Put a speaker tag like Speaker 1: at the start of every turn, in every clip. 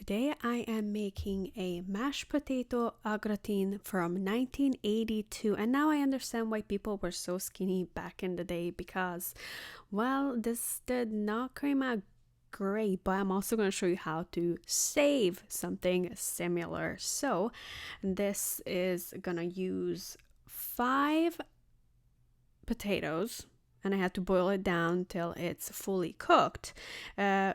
Speaker 1: today I am making a mashed potato au gratin from 1982, and now I understand why people were so skinny back in the day because, well, this did not come out great, but I'm also going to show you how to save something similar. So this is going to use 5 potatoes, and I had to boil it down till it's fully cooked.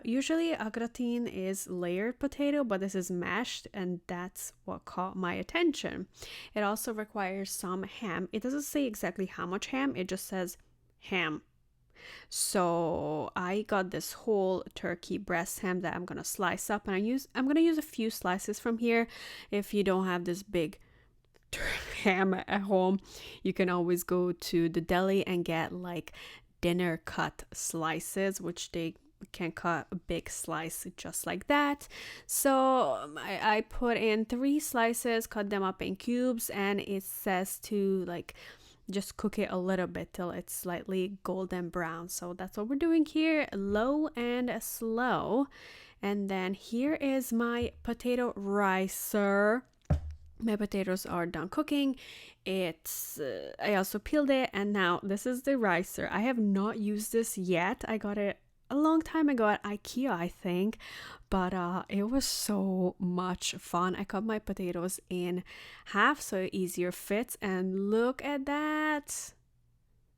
Speaker 1: Usually au gratin is layered potato, but this is mashed, and that's what caught my attention. It also requires some ham. It doesn't say exactly how much ham, it just says ham. So I got this whole turkey breast ham that I'm gonna slice up, and I'm gonna use a few slices from here. If you don't have this big ham at home, you can always go to the deli and get like dinner cut slices, which they can cut a big slice just like that. So I put in 3 slices, cut them up in cubes, and it says to like just cook it a little bit till it's slightly golden brown. So that's what we're doing here, low and slow. And then here is my potato ricer. My potatoes are done cooking. I also peeled it, and now this is the ricer. I have not used this yet. I got it a long time ago at IKEA, I think, but it was so much fun. I cut my potatoes in half so it easier fits, and look at that.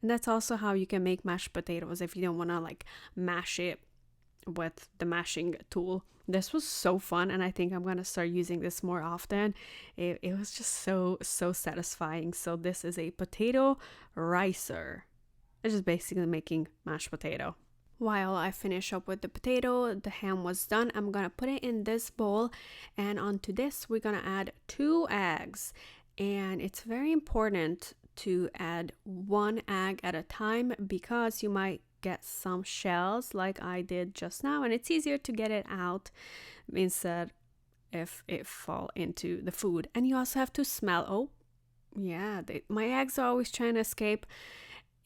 Speaker 1: And that's also how you can make mashed potatoes if you don't want to like mash it with the mashing tool. This was so fun, and I think I'm gonna start using this more often. It was just so satisfying. So this is a potato ricer. It's just basically making mashed potato. While I finish up with the potato, the ham was done. I'm gonna put it in this bowl, and onto this we're gonna add 2 eggs. And it's very important to add 1 egg at a time because you might get some shells like I did just now, and it's easier to get it out instead if it fall into the food. And you also have to smell. Oh yeah, my eggs are always trying to escape.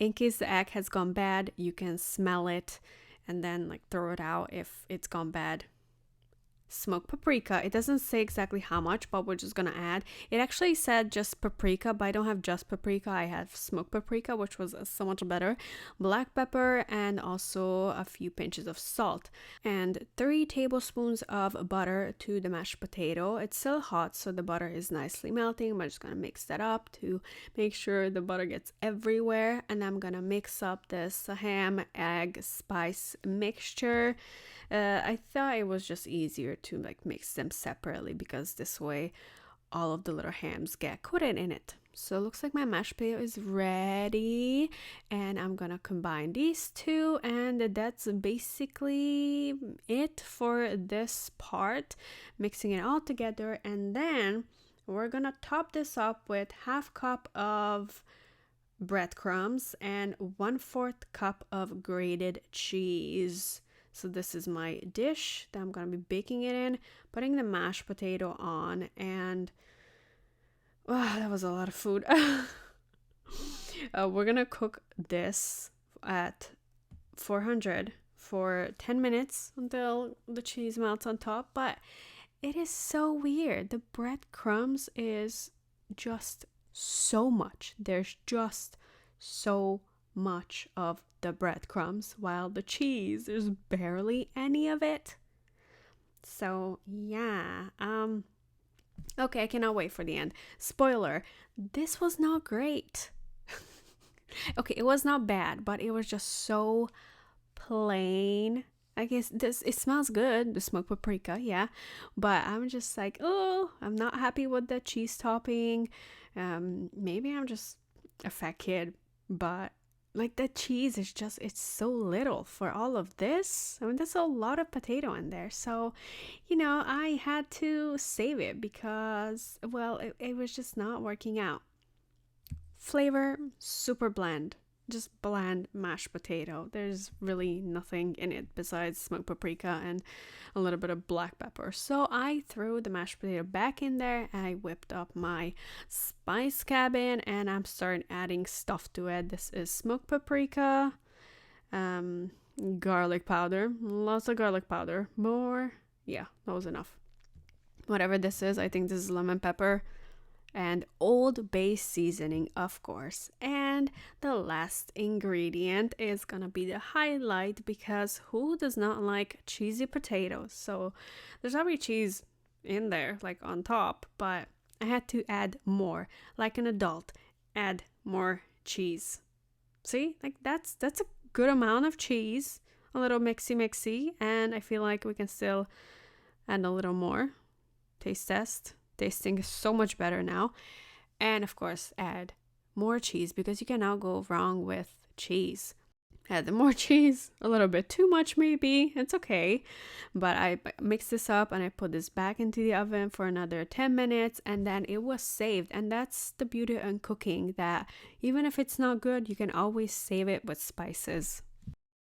Speaker 1: In case the egg has gone bad, you can smell it and then like throw it out if it's gone bad. Smoked paprika. It doesn't say exactly how much, but we're just gonna add. It actually said just paprika, but I don't have just paprika. I have smoked paprika, which was so much better. Black pepper, and also a few pinches of salt. And 3 tablespoons of butter to the mashed potato. It's still hot, so the butter is nicely melting. I'm just gonna mix that up to make sure the butter gets everywhere. And I'm gonna mix up this ham, egg, spice mixture. I thought it was just easier to like mix them separately because this way all of the little hams get coated in it. So it looks like my mashed potato is ready, and I'm gonna combine these 2, and that's basically it for this part, mixing it all together. And then we're gonna top this up with 1/2 cup of breadcrumbs and 1/4 cup of grated cheese. So this is my dish that I'm going to be baking it in, putting the mashed potato on, and that was a lot of food. We're going to cook this at 400 for 10 minutes until the cheese melts on top, but it is so weird. The breadcrumbs is just so much. There's just so much of the breadcrumbs, while the cheese, there's barely any of it. So yeah, okay, I cannot wait for the end. Spoiler, this was not great. Okay, it was not bad, but it was just so plain. I guess it smells good, the smoked paprika, yeah, but I'm just like, oh, I'm not happy with the cheese topping. Maybe I'm just a fat kid, but like the cheese is just, it's so little for all of this. I mean, there's a lot of potato in there. So, I had to save it because, well, it was just not working out. Flavor, super bland. Just bland mashed potato. There's really nothing in it besides smoked paprika and a little bit of black pepper. So I threw the mashed potato back in there, and I whipped up my spice cabinet, and I'm starting adding stuff to it. This is smoked paprika, garlic powder, lots of garlic powder, more. Yeah, that was enough. whatever this is. I think this is lemon pepper and Old Bay seasoning, of course. And the last ingredient is gonna be the highlight, because who does not like cheesy potatoes? So there's already cheese in there, like on top, but I had to add more, like an adult, add more cheese. See, like that's a good amount of cheese, a little mixy, and I feel like we can still add a little more. Taste test. Tasting is so much better now. And of course, add more cheese, because you can now go wrong with cheese. Add the more cheese, a little bit too much maybe, it's okay. But I mixed this up and I put this back into the oven for another 10 minutes, and then it was saved. And that's the beauty in cooking, that even if it's not good, you can always save it with spices.